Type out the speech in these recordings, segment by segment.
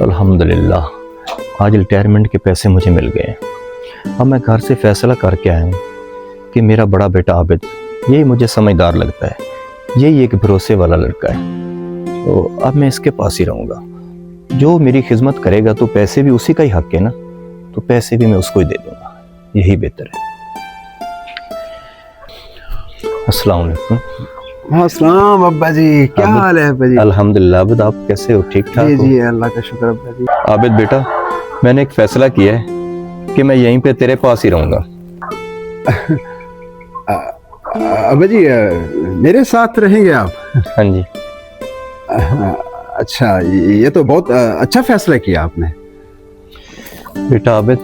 अल्हम्दुलिल्लाह आज रिटायरमेंट के पैसे मुझे मिल गए। अब मैं घर से फैसला करके आया हूँ कि मेरा बड़ा बेटा आबिद, यही मुझे समझदार लगता है, यही एक भरोसे वाला लड़का है, तो अब मैं इसके पास ही रहूँगा। जो मेरी खिदमत करेगा तो पैसे भी उसी का ही हक है ना, तो पैसे भी मैं उसको ही दे दूँगा, यही बेहतर है। अस्सलाम वालेकुम। अस्सलाम अब्बा जी, क्या हाल है अब्बा जी? अल्हम्दुलिल्लाह। आबिद आप कैसे हो? ठीक ठाक हो? जी अल्लाह का शुक्र अब्बा जी। आबिद बेटा, मैंने एक फैसला किया है कि मैं यहीं पे तेरे पास ही रहूँगा। अब्बा जी मेरे साथ रहेंगे आप? हाँ जी। अच्छा, ये तो बहुत अच्छा फैसला किया आपने। बेटा आबिद,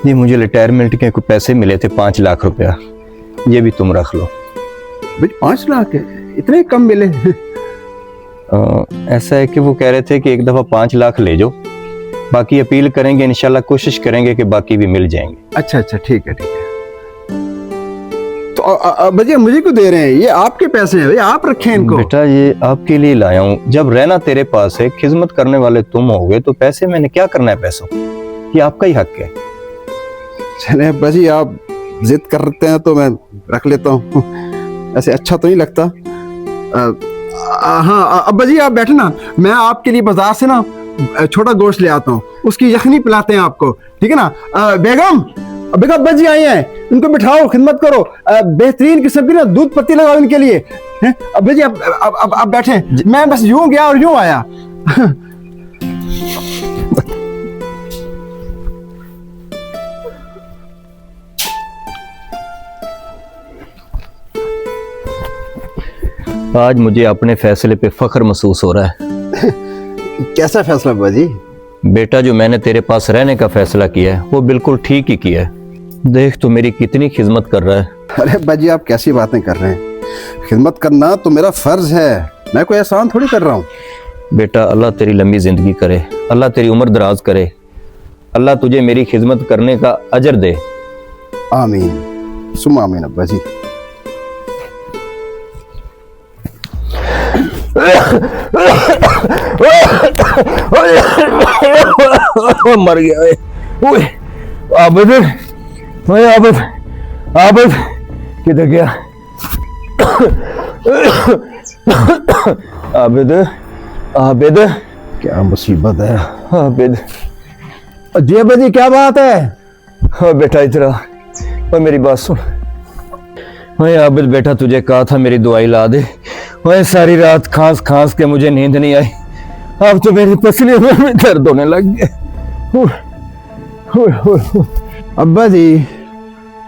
ये मुझे रिटायरमेंट के कुछ पैसे मिले थे 5 लाख रुपया, ये भी तुम रख लो। भाई 5 लाख है, इतने कम मिले? ऐसा है कि वो कह रहे थे कि एक दफ़ा 5 लाख ले जाओ, बाकी अपील करेंगे, इंशाल्लाह कोशिश करेंगे कि बाकी भी मिल जाएंगे। अच्छा, ठीक है। तो अब्बा जी मुझे क्यों दे रहे हैं? ये आपके पैसे हैं भाई, आप रखें इनको। बेटा ये आपके लिए लाया हूँ, जब रहना तेरे पास है, खिदमत करने वाले तुम होगे, तो पैसे मैंने क्या करना है पैसों, ये आपका ही हक है। चले अब्बा जी, आप जिद करते हैं तो मैं रख लेता हूँ, ऐसे अच्छा तो नहीं लगता। हाँ अब्बा जी आप बैठे ना, मैं आपके लिए बाजार से ना छोटा गोश्त ले आता हूँ, उसकी यखनी पिलाते हैं आपको, ठीक है ना? बेगम अब्बा जी आए हैं, इनको बिठाओ, खिदमत करो, बेहतरीन किस्म की ना दूध पत्ती लगाओ इनके लिए। अब्बा जी आप बैठे, मैं बस यूं गया और यूं आया। आज मुझे अपने फैसले पे फख्र महसूस हो रहा है। कैसा फैसला अब्बा जी? बेटा जो मैंने तेरे पास रहने का फैसला किया है वो बिल्कुल ठीक ही किया है। देख तो मेरी कितनी खिदमत कर रहा है। अरे अब्बा जी आप कैसी बातें कर रहे हैं? खिदमत करना तो मेरा फर्ज है, मैं कोई एहसान थोड़ी कर रहा हूँ। बेटा अल्लाह तेरी लंबी जिंदगी करे, अल्लाह तेरी उम्र दराज करे, अल्लाह तुझे मेरी खिदमत करने का अजर दे। आमीन सुम्मा आमीन अब्बा जी। मर गया। आबिद, आबिद किधर गया? आबिद क्या मुसीबत है? आबिद जी अब्बा जी क्या बात है? हाँ बेटा इधर आ, और मेरी बात सुन। मैं आबिद बेटा तुझे कहा था मेरी दवाई ला दे, वह सारी रात खांस के मुझे नींद नहीं आई, अब तो मेरी पसलियों में दर्द होने लग गया। अब्बा जी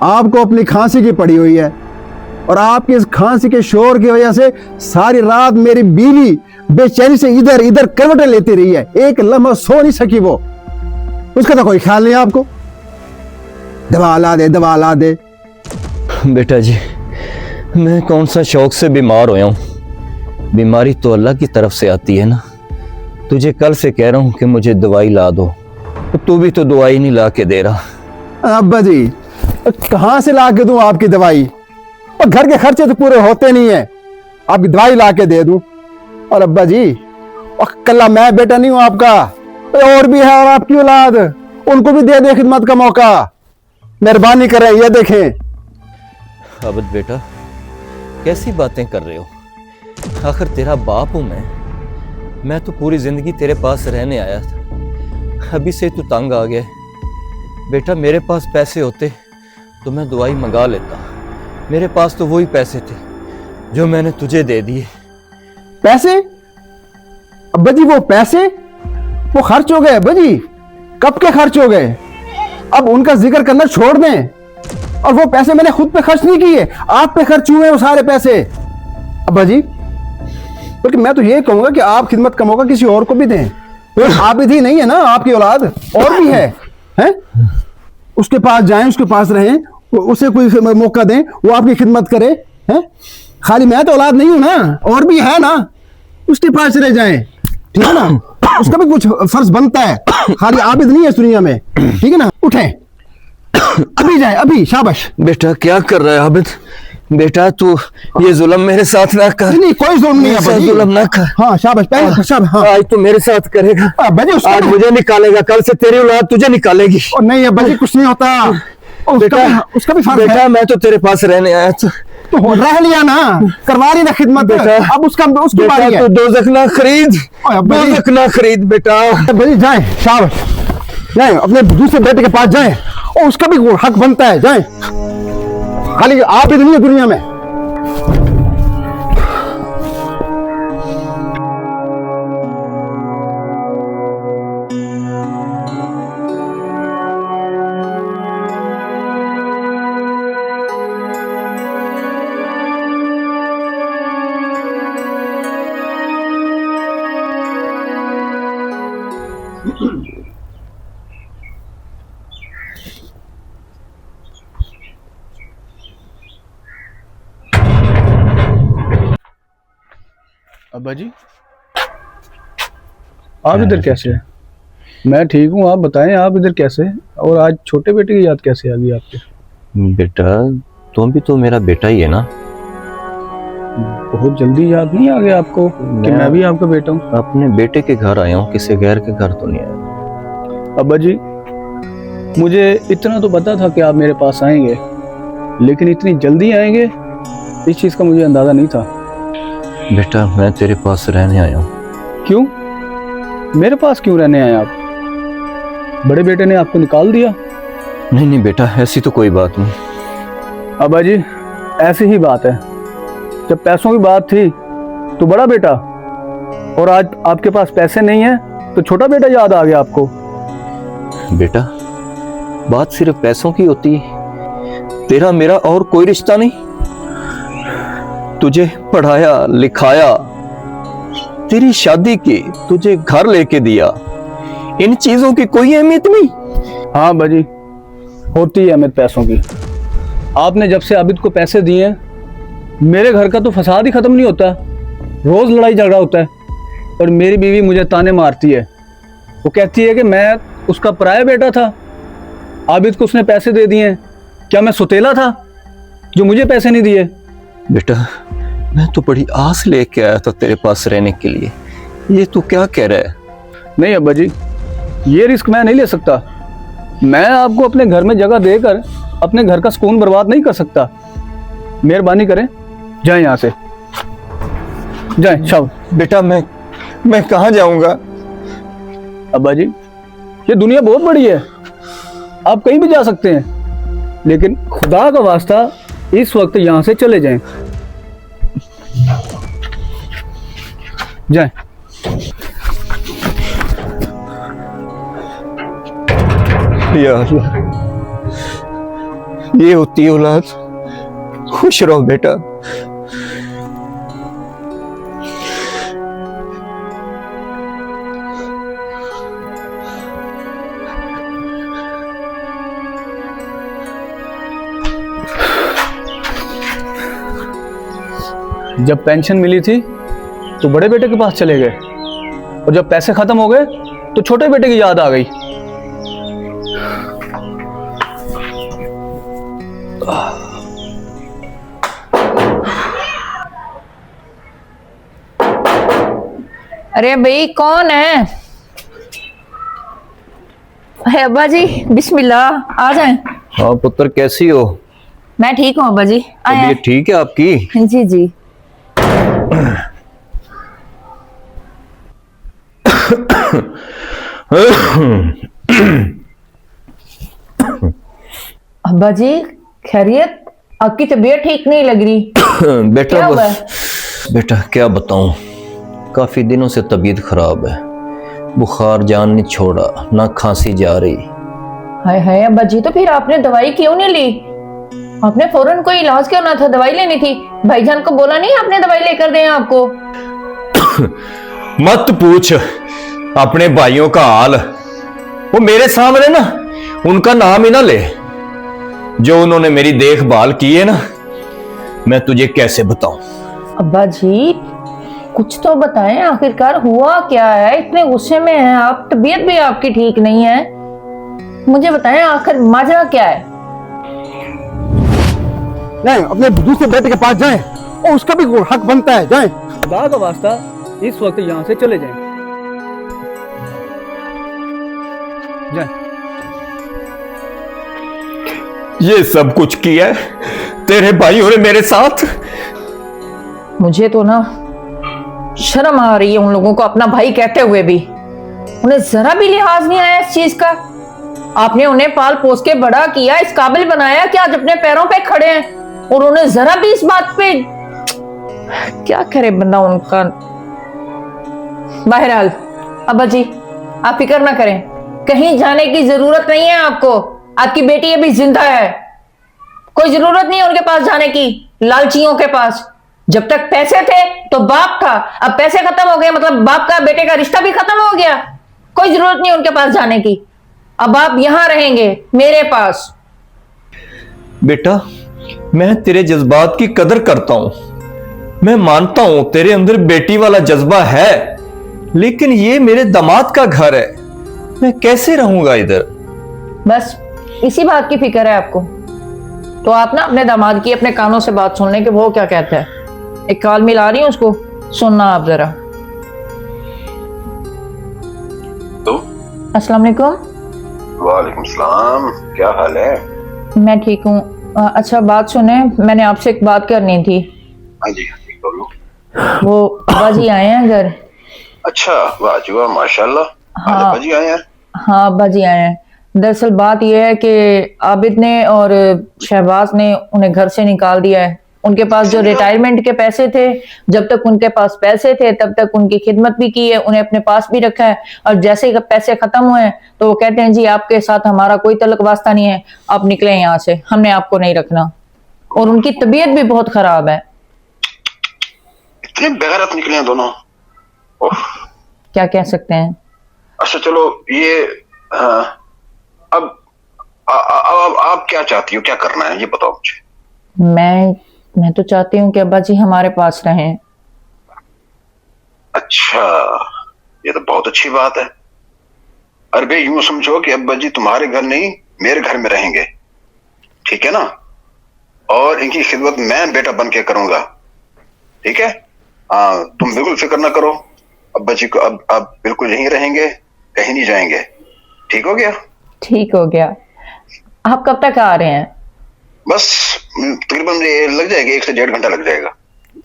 आपको अपनी खांसी की पड़ी हुई है, और आपकी इस खांसी के शोर की वजह से सारी रात मेरी बीवी बेचैनी से इधर इधर करवटें लेती रही है, एक लम्हा सो नहीं सकी वो। उसका तो कोई ख्याल नहीं आपको? दवा ला दे। बेटा जी मैं कौन सा शौक से बीमार होया हूँ, बीमारी तो अल्लाह की तरफ से आती है ना। तुझे कल से कह रहा हूँ कि मुझे दवाई ला दो, तो तू भी तो दवाई नहीं ला के दे रहा। अब्बा जी कहाँ से ला के दूं आपकी दवाई? और घर के खर्चे तो पूरे होते नहीं है, आप दवाई ला के दे दूं? और अब्बा जी और कल्ला मैं बेटा नहीं हूं आपका, और भी है, और आपकी औलाद, उनको भी दे दे खिदमत का मौका, मेहरबानी करें। ये देखें। आबिद बेटा कैसी बातें कर रहे हो? आखिर तेरा बाप हूं मैं तो पूरी जिंदगी तेरे पास रहने आया था, अभी से तू तंग आ गया। बेटा मेरे पास पैसे होते तो मैं दवाई मंगा लेता, मेरे पास तो वही पैसे थे जो मैंने तुझे दे दिए। पैसे? अब्बा जी वो पैसे वो खर्च हो गए अब्बा जी, कब के खर्च हो गए? अब उनका जिक्र करना छोड़ दें, और वो पैसे मैंने खुद पे खर्च नहीं किए, आप पे खर्च हुए वो सारे पैसे। अब्बा जी बल्कि मैं तो ये कहूंगा कि आप खिदमत का मौका किसी और को भी दें। आबिद ही नहीं है ना आपकी औलाद, और भी है? उसके पास जाएं, उसके पास रहें, उसे कोई मौका दें, वो आपकी खिदमत करे। हैं खाली मैं तो औलाद नहीं हूं ना, और भी है ना, उसके पास चले जाएं, ठीक है ना? उसका भी कुछ फर्ज बनता है, खाली आबिद नहीं है इस दुनिया में, ठीक है ना? उठें अभी जाए, अभी शाबाश। बेटा क्या कर रहा है आबिद? बेटा तू ये जुल्म मेरे साथ ना कर। नहीं कोई जुल्म नहीं है मेरे साथ अब्बाजी। जुल्म ना कर। हाँ शाबाश पहले शाबाश। हाँ आज तू मेरे साथ करेगा, अब्बाजी उसका आज मुझे निकालेगा, कल से तेरी औलाद तुझे निकालेगी। ओ, नहीं अब्बाजी कुछ नहीं होता। उसका भी फर्ज है। बेटा मैं तो तेरे पास रहने आया था। तो रह लिया ना, करवा रही ना खिदमत। बेटा, अब उसकी बेटा बारी है। तू दोज़ख ना खरीद, ओए अब्बाजी। दोज़ख ना खरीद बेटा। अब्बाजी जाए शाबाश, जाए अपने दूसरे बेटे के पास जाए, और उसका भी हक बनता है। जाए, खाली आप ही नहीं है दुनिया में। अब्बा जी, आप इधर कैसे हैं? मैं ठीक हूँ, आप बताएं आप इधर कैसे हैं? और आज छोटे बेटे की याद कैसे आ गई आपके? बेटा तुम भी तो मेरा बेटा ही है ना। बहुत जल्दी याद नहीं आ गया आपको कि मैं भी आपका बेटा हूँ? अपने बेटे के घर आया हूँ, किसी गैर के घर तो नहीं आया। अब्बा जी, मुझे इतना तो पता था कि आप मेरे पास आएंगे, लेकिन इतनी जल्दी आएंगे इस चीज़ का मुझे अंदाज़ा नहीं था। बेटा मैं तेरे पास रहने आया हूँ। क्यों? मेरे पास क्यों रहने आए आप? बड़े बेटे ने आपको निकाल दिया? नहीं नहीं बेटा, ऐसी तो कोई बात नहीं। अब्बा जी, ऐसी ही बात है। जब पैसों की बात थी तो बड़ा बेटा, और आज आपके पास पैसे नहीं है तो छोटा बेटा याद आ गया आपको। बेटा बात सिर्फ पैसों की होती है, तेरा मेरा और कोई रिश्ता नहीं। तुझे पढ़ाया लिखाया, तेरी शादी की, तुझे घर लेके दिया, इन चीजों की कोई अहमियत नहीं। हाँ बाजी, होती है अहमियत पैसों की। आपने जब से आबिद को पैसे दिए हैं, मेरे घर का तो फसाद ही खत्म नहीं होता, रोज लड़ाई झगड़ा होता है। और मेरी बीवी मुझे ताने मारती है, वो कहती है कि मैं उसका पराया बेटा था, आबिद को उसने पैसे दे दिए। क्या मैं सुतेला था जो मुझे पैसे नहीं दिए? बेटा मैं तो बड़ी आस लेके आया था तेरे पास रहने के लिए, ये तू क्या कह रहा है? नहीं अब्बा जी, ये रिस्क मैं नहीं ले सकता। मैं आपको अपने घर में जगह देकर अपने घर का सुकून बर्बाद नहीं कर सकता। मेहरबानी करें, जाएं यहाँ से, जाएं। शाबाश। बेटा मैं कहाँ जाऊंगा? अब्बा जी, ये दुनिया बहुत बड़ी है, आप कहीं भी जा सकते हैं, लेकिन खुदा का वास्ता इस वक्त यहाँ से चले जाएं। जाएं। या अल्लाह, ये होती है औलाद। खुश रहो बेटा। जब पेंशन मिली थी तो बड़े बेटे के पास चले गए, और जब पैसे खत्म हो गए तो छोटे बेटे की याद आ गई। अरे भाई कौन है? अरे अब्बा जी बिस्मिल्लाह, आ जाएं। हाँ पुत्र, कैसी हो? मैं ठीक हूँ अब्बा जी, आए। तबीयत ठीक है आपकी? जी जी। अब्बा जी खैरियत? आपकी तबीयत ठीक नहीं लग रही, बेटा क्या हुआ? बेटा क्या बताऊं, काफी दिनों से तबीयत खराब है, बुखार जान नहीं छोड़ा, ना खांसी जा रही। हाय हाय अब्बा जी, तो फिर आपने दवाई क्यों नहीं ली? आपने फौरन कोई इलाज क्यों ना था, दवाई लेनी थी। भाईजान को बोला नहीं आपने दवाई लेकर दें आपको? मत पूछ अपने भाइयों का हाल, वो मेरे सामने ना उनका नाम ही ना ले। जो उन्होंने मेरी देखभाल की है ना, मैं तुझे कैसे बताऊं? अब्बा जी कुछ तो बताएं, आखिरकार हुआ क्या है? इतने गुस्से में हैं आप, तबीयत भी आपकी ठीक नहीं है, मुझे बताएं आखिर माजरा क्या है? नहीं, अपने दूसरे बेटे के पास जाएं और उसका भी हक बनता है, जाएं। खुदा का वास्ता इस वक्त यहाँ से चले जाएं। जाएं। ये सब कुछ किया है तेरे भाइयों ने मेरे साथ। मुझे तो ना शर्म आ रही है उन लोगों को अपना भाई कहते हुए भी। उन्हें जरा भी लिहाज नहीं आया इस चीज का। आपने उन्हें पाल पोस के बड़ा किया, इस काबिल बनाया कि आज अपने पैरों पे खड़े हैं, और उन्हें जरा भी इस बात पे क्या करे बंदा उनका। बहरहाल अब्बा जी आप फिक्र ना करें, कहीं जाने की जरूरत नहीं है आपको। आपकी बेटी अभी जिंदा है, कोई जरूरत नहीं है उनके पास जाने की, लालचियों के पास। जब तक पैसे थे तो बाप था, अब पैसे खत्म हो गए मतलब बाप का बेटे का रिश्ता भी खत्म हो गया। कोई जरूरत नहीं उनके पास जाने की। अब आप यहां रहेंगे मेरे पास। बेटा मैं तेरे जज्बात की कदर करता हूं, मैं मानता हूं तेरे अंदर बेटी वाला जज्बा है, लेकिन ये मेरे दामाद का घर है, मैं कैसे रहूंगा इधर। बस इसी बात की फिक्र है आपको, तो आप ना अपने दामाद की अपने कानों से बात सुन लें कि वो क्या कहता है। एक कॉल मिला रही हूं उसको, सुनना आप जरा। तो अस्सलाम वालेकुम। वालेकुम सलाम, क्या हाल है? मैं ठीक हूँ। अच्छा बात सुने, मैंने आपसे एक बात करनी थी। हाँ जी बोलो। वो अब्बा जी आए हैं घर। अच्छा वाह जी वाह, माशाल्लाह। हाँ। आज अब्बा जी आए हैं? हाँ अब्बा जी आए हैं। दरअसल बात यह है कि आबिद ने और शहबाज ने उन्हें घर से निकाल दिया है। उनके पास जो रिटायरमेंट के पैसे थे, जब तक उनके पास पैसे थे तब तक उनकी खिदमत भी की है, उन्हें अपने पास भी रखा है, और जैसे ही पैसे खत्म हुए हैं तो वो कहते हैं जी आपके साथ हमारा कोई तल्लक वास्ता नहीं है, आप निकले यहाँ से, हमने आपको नहीं रखना। और उनकी तबीयत भी बहुत खराब है। इतने बेगैरत निकले हैं दोनों। ओह, क्या कह सकते हैं। अच्छा चलो ये हाँ, अब आप क्या चाहती हो, क्या करना है ये बताओ मुझे। मैं तो चाहती हूँ कि अब्बा जी हमारे पास रहें। अच्छा ये तो बहुत अच्छी बात है। अरे भाई यूं समझो कि अब्बा जी तुम्हारे घर नहीं मेरे घर में रहेंगे, ठीक है ना? और इनकी खिदमत मैं बेटा बन के करूंगा, ठीक है? हाँ तुम बिल्कुल फिक्र ना करो, अब्बा जी को अब बिल्कुल यहीं रहेंगे, कहीं नहीं जाएंगे। ठीक हो गया? ठीक हो गया। आप कब तक आ रहे हैं? बस तकरीबन ये लग जाएगा, 1 से 1.5 घंटा लग जाएगा।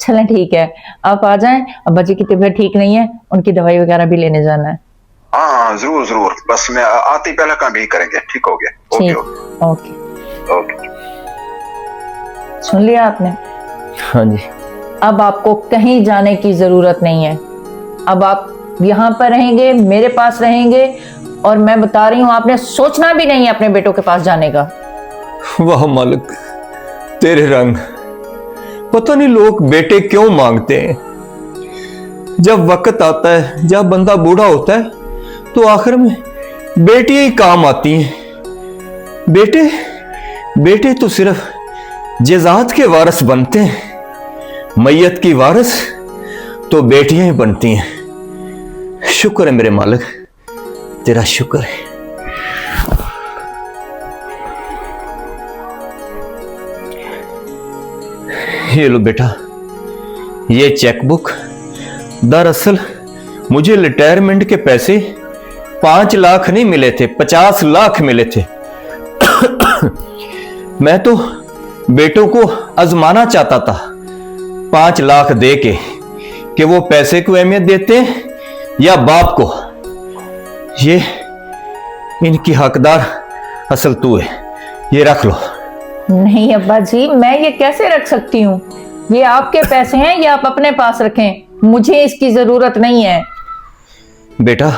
चलें ठीक है, आप आ जाएं। अब्बा जी की तबीयत ठीक नहीं है, उनकी दवाई वगैरह भी लेने जाना है। हाँ जरूर जरूर, बस मैं आते ही पहला काम यही करेंगे। ठीक हो गया? ओके ठीक, ओके। ओके। सुन लिया आपने? हाँ जी। अब आपको कहीं जाने की जरूरत नहीं है। अब आप यहाँ पर रहेंगे, मेरे पास रहेंगे, और मैं बता रही हूँ आपने सोचना भी नहीं है अपने बेटों के पास जाने का। वाह मालिक तेरे रंग, पता नहीं लोग बेटे क्यों मांगते हैं। जब वक्त आता है, जब बंदा बूढ़ा होता है, तो आखिर में बेटी ही काम आती हैं। बेटे तो सिर्फ जेजात के वारिस बनते हैं, मैयत की वारिस तो बेटियां ही बनती हैं। शुक्र है मेरे मालिक, तेरा शुक्र है। ये लो बेटा, ये चेकबुक। दरअसल मुझे रिटायरमेंट के पैसे 5 लाख नहीं मिले थे, 50 लाख मिले थे। मैं तो बेटों को आजमाना चाहता था 5 लाख दे के कि वो पैसे को अहमियत देते हैं या बाप को। ये इनकी हकदार असल तू है, ये रख लो। नहीं अब्बा जी, मैं ये कैसे रख सकती हूँ? ये आपके पैसे हैं, ये आप अपने पास रखें, मुझे इसकी जरूरत नहीं है। बेटा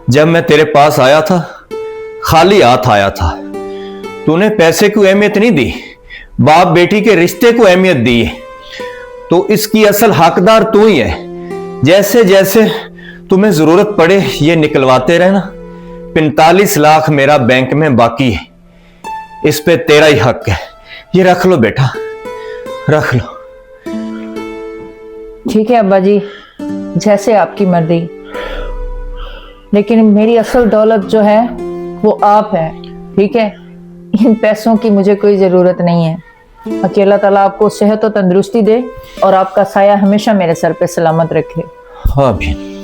जब मैं तेरे पास आया था खाली हाथ आया था, तूने पैसे को अहमियत नहीं दी, बाप बेटी के रिश्ते को अहमियत दी है। तो इसकी असल हकदार तू ही है। जैसे जैसे तुम्हें जरूरत पड़े ये निकलवाते रहना। 45 लाख मेरा बैंक में बाकी है, इस पे तेरा ही हक है। ये रख लो बेटा, रख लो। ठीक है अब्बा जी, जैसे आपकी मर्जी, लेकिन मेरी असल दौलत जो है वो आप है, ठीक है? इन पैसों की मुझे कोई जरूरत नहीं है। बाकी अल्लाह ताला आपको सेहत और तंदुरुस्ती दे और आपका साया हमेशा मेरे सर पे सलामत रखे। आमीन।